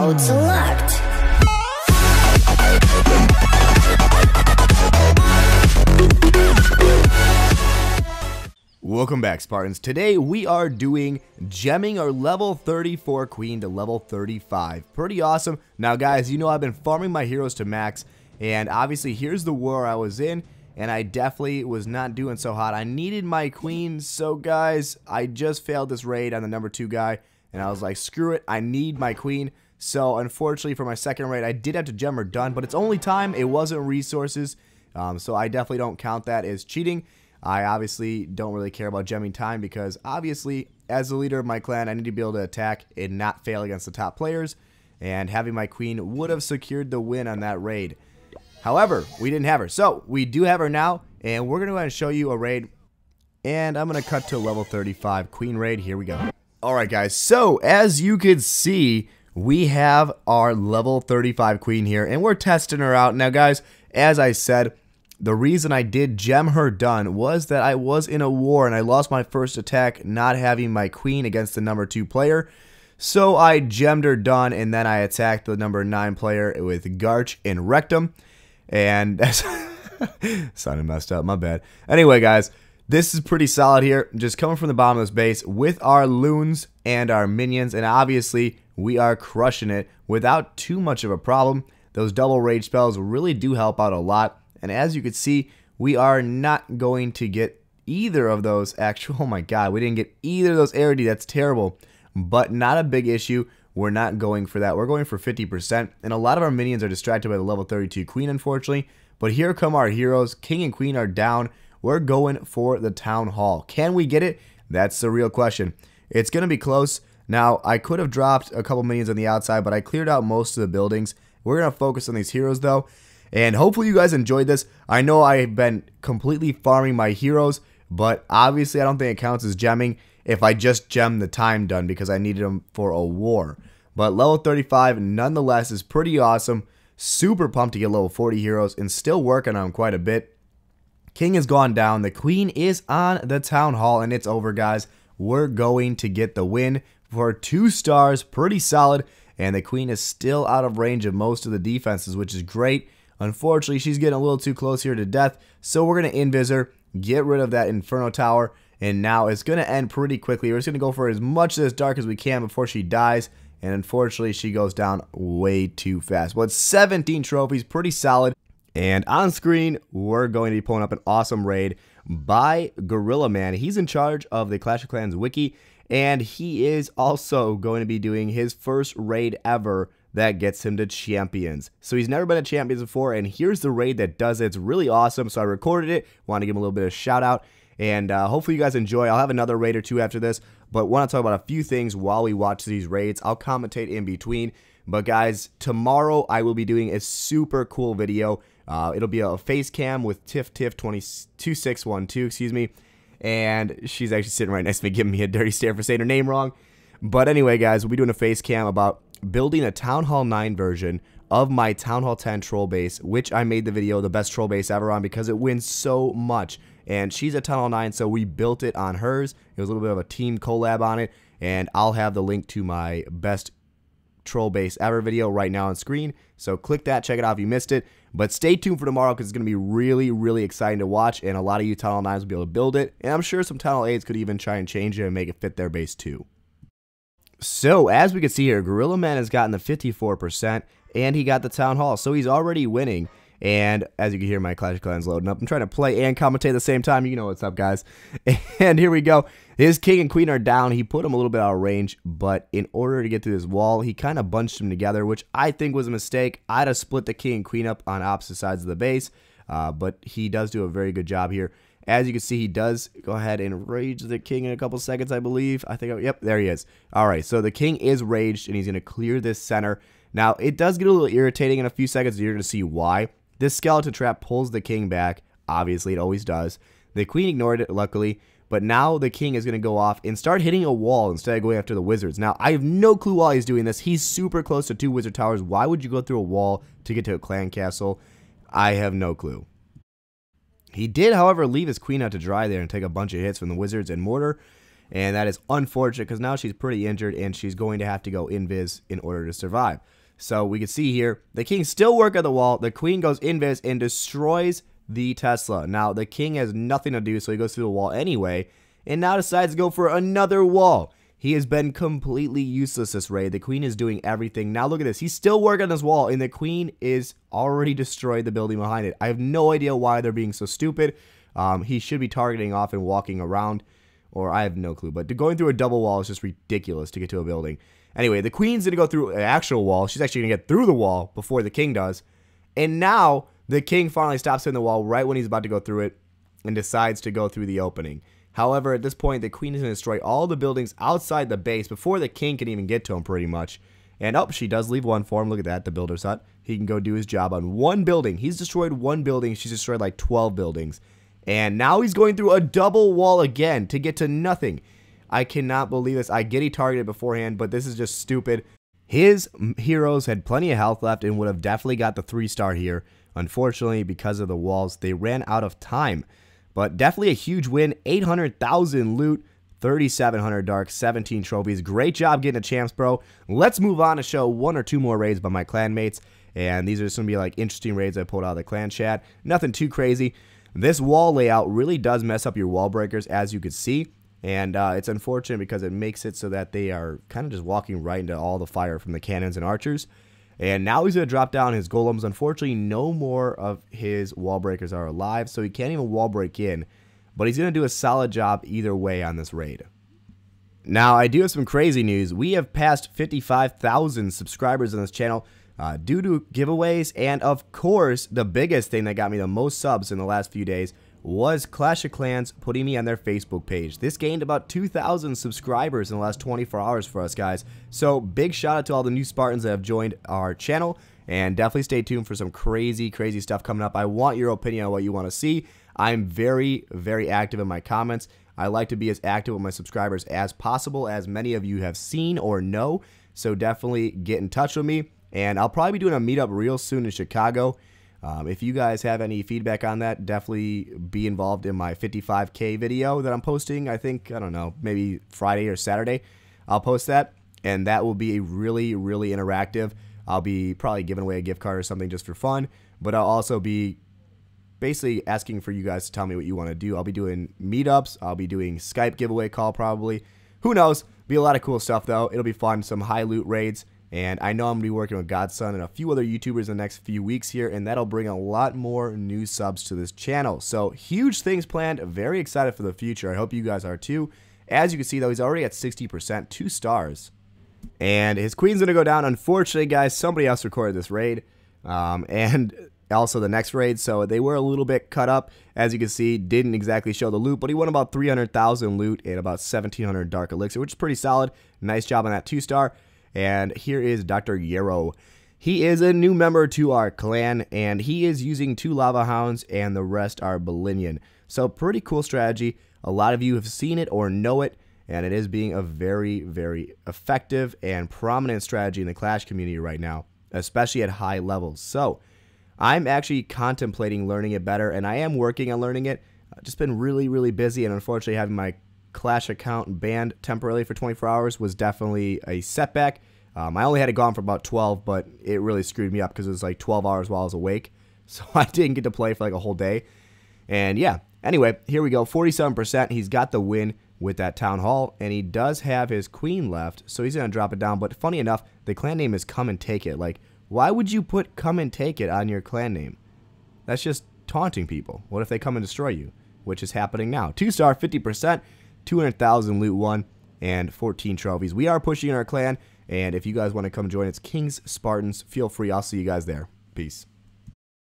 Mode select. Welcome back, Spartans. Today we are doing gemming our level 34 queen to level 35. Pretty awesome. Now guys, you know I've been farming my heroes to max, and obviously here's the war I was in, and I definitely was not doing so hot. I needed my queen, so guys, I just failed this raid on the number 2 guy, and I was like, screw it, I need my queen. So unfortunately for my second raid, I did have to gem her done, but it's only time, it wasn't resources, so I definitely don't count that as cheating. I obviously don't really care about gemming time because obviously as the leader of my clan I need to be able to attack and not fail against the top players, and having my queen would have secured the win on that raid. However, we didn't have her, so we do have her now, and we're going to go ahead and show you a raid, and I'm going to cut to level 35 queen raid. Here we go. Alright guys, so as you can see, we have our level 35 queen here, and we're testing her out. Now guys, as I said, the reason I did gem her done was that I was in a war and I lost my first attack not having my queen against the number 2 player. So I gemmed her done, and then I attacked the number 9 player with Garch and Rectum. And that's sounded messed up, my bad. Anyway guys, this is pretty solid here. Just coming from the bottom of this base with our loons and our minions, and obviously we are crushing it without too much of a problem. Those double rage spells really do help out a lot. And as you can see, we are not going to get either of those actual, oh my god, we didn't get either of those Arity, that's terrible. But not a big issue, we're not going for that, we're going for 50%. And a lot of our minions are distracted by the level 32 queen, unfortunately. But here come our heroes, king and queen are down, we're going for the town hall. Can we get it? That's the real question. It's going to be close. Now, I could have dropped a couple minions on the outside, but I cleared out most of the buildings. We're going to focus on these heroes though. And hopefully you guys enjoyed this. I know I've been completely farming my heroes, but obviously I don't think it counts as gemming if I just gem the time done because I needed them for a war. But level 35 nonetheless is pretty awesome. Super pumped to get level 40 heroes and still working on them quite a bit. King has gone down. The queen is on the town hall, and it's over, guys. We're going to get the win for 2 stars. Pretty solid. And the queen is still out of range of most of the defenses, which is great. Unfortunately, she's getting a little too close here to death, so we're going to invis her, get rid of that Inferno Tower, and now it's going to end pretty quickly. We're just going to go for as much of this dark as we can before she dies, and unfortunately, she goes down way too fast. But 17 trophies, pretty solid, and on screen, we're going to be pulling up an awesome raid by Gorilla Man. He's in charge of the Clash of Clans wiki, and he is also going to be doing his first raid ever that gets him to champions. So he's never been a champions before, and here's the raid that does it. It's really awesome, so I recorded it. Want to give him a little bit of shout out, and hopefully you guys enjoy. I'll have another raid or two after this, but want to talk about a few things while we watch these raids. I'll commentate in between, but guys, tomorrow I will be doing a super cool video. It'll be a face cam with Tiff2612, excuse me, and she's actually sitting right next to me giving me a dirty stare for saying her name wrong. But anyway guys, we'll be doing a face cam about building a Town Hall 9 version of my Town Hall 10 troll base, which I made the video the best troll base ever on because it wins so much. And she's a Town Hall 9, so we built it on hers. It was a little bit of a team collab on it, and I'll have the link to my best troll base ever video right now on screen. So click that, check it out if you missed it. But stay tuned for tomorrow because it's going to be really, really exciting to watch, and a lot of you Town Hall 9s will be able to build it. And I'm sure some Town Hall 8s could even try and change it and make it fit their base too. So, as we can see here, Gorilla Man has gotten the 54%, and he got the Town Hall, so he's already winning. And as you can hear, my Clash of Clans loading up. I'm trying to play and commentate at the same time. You know what's up, guys. And here we go. His king and queen are down. He put him a little bit out of range, but in order to get through this wall, he kind of bunched them together, which I think was a mistake. I'd have split the king and queen up on opposite sides of the base, but he does do a very good job here. As you can see, he does go ahead and rage the king in a couple seconds, I believe. Yep, there he is. All right, so the king is raged, and he's going to clear this center. Now, it does get a little irritating in a few seconds. You're going to see why. This skeleton trap pulls the king back. Obviously, it always does. The queen ignored it, luckily. But now the king is going to go off and start hitting a wall instead of going after the wizards. Now, I have no clue why he's doing this. He's super close to 2 wizard towers. Why would you go through a wall to get to a clan castle? I have no clue. He did, however, leave his queen out to dry there and take a bunch of hits from the wizards and mortar. And that is unfortunate because now she's pretty injured and she's going to have to go invis in order to survive. So we can see here, the king still work at the wall. The queen goes invis and destroys the Tesla. Now, the king has nothing to do, so he goes through the wall anyway, and now decides to go for another wall. He has been completely useless this raid. The queen is doing everything. Now look at this. He's still working on this wall, and the queen is already destroyed the building behind it. I have no idea why they're being so stupid. He should be targeting off and walking around, or I have no clue. But going through a double wall is just ridiculous to get to a building. Anyway, the queen's going to go through an actual wall. She's actually going to get through the wall before the king does. And now the king finally stops in the wall right when he's about to go through it and decides to go through the opening. However, at this point, the queen is going to destroy all the buildings outside the base before the king can even get to him pretty much. And she does leave one for him. Look at that, the builder's hut. He can go do his job on one building. He's destroyed one building. She's destroyed like 12 buildings. And now he's going through a double wall again to get to nothing. I cannot believe this. I get he targeted beforehand, but this is just stupid. His heroes had plenty of health left and would have definitely got the 3-star here. Unfortunately, because of the walls, they ran out of time. But definitely a huge win. 800,000 loot, 3,700 dark, 17 trophies. Great job getting a champs, bro. Let's move on to show 1 or 2 more raids by my clan mates. And these are just going to be like interesting raids I pulled out of the clan chat. Nothing too crazy. This wall layout really does mess up your wall breakers, as you could see. And it's unfortunate because it makes it so that they are kind of just walking right into all the fire from the cannons and archers. And now he's going to drop down his golems. Unfortunately, no more of his wall breakers are alive, so he can't even wall break in. But he's going to do a solid job either way on this raid. Now, I do have some crazy news. We have passed 55,000 subscribers on this channel due to giveaways. And, of course, the biggest thing that got me the most subs in the last few days was Clash of Clans putting me on their Facebook page. This gained about 2,000 subscribers in the last 24 hours for us, guys. So big shout out to all the new Spartans that have joined our channel, and definitely stay tuned for some crazy stuff coming up. I want your opinion on what you want to see. I'm very active in my comments. I like to be as active with my subscribers as possible, as many of you have seen or know. So definitely get in touch with me, and I'll probably be doing a meetup real soon in Chicago. If you guys have any feedback on that, definitely be involved in my 55K video that I'm posting. I think, I don't know, maybe Friday or Saturday. I'll post that, and that will be really interactive. I'll be probably giving away a gift card or something just for fun, but I'll also be basically asking for you guys to tell me what you want to do. I'll be doing meetups. I'll be doing Skype giveaway call probably. Who knows? Be a lot of cool stuff, though. It'll be fun. Some high loot raids. And I know I'm going to be working with Godson and a few other YouTubers in the next few weeks here, and that'll bring a lot more new subs to this channel. So huge things planned. Very excited for the future. I hope you guys are too. As you can see, though, he's already at 60%, 2 stars. And his queen's going to go down. Unfortunately, guys, somebody else recorded this raid. And also the next raid, so they were a little bit cut up. As you can see, didn't exactly show the loot, but he won about 300,000 loot and about 1,700 dark elixir, which is pretty solid. Nice job on that 2-star. And here is Dr. Yarrow. He is a new member to our clan, and he is using 2 lava hounds, and the rest are Bolinian. So pretty cool strategy. A lot of you have seen it or know it, and it is being a very effective and prominent strategy in the Clash community right now, especially at high levels. So I'm actually contemplating learning it better, and I am working on learning it. I've just been really busy, and unfortunately having my Clash account banned temporarily for 24 hours was definitely a setback. I only had it gone for about 12, but it really screwed me up because it was like 12 hours while I was awake. So I didn't get to play for like a whole day. And yeah, anyway, here we go. 47%. He's got the win with that town hall, and he does have his queen left, so he's going to drop it down. But funny enough, the clan name is Come and Take It. Like, why would you put Come and Take It on your clan name? That's just taunting people. What if they come and destroy you? Which is happening now. 2-star, 50%. 200,000 loot 1 and 14 trophies. We are pushing in our clan, and if you guys want to come join, it's Kings Spartans. Feel free. I'll see you guys there. Peace.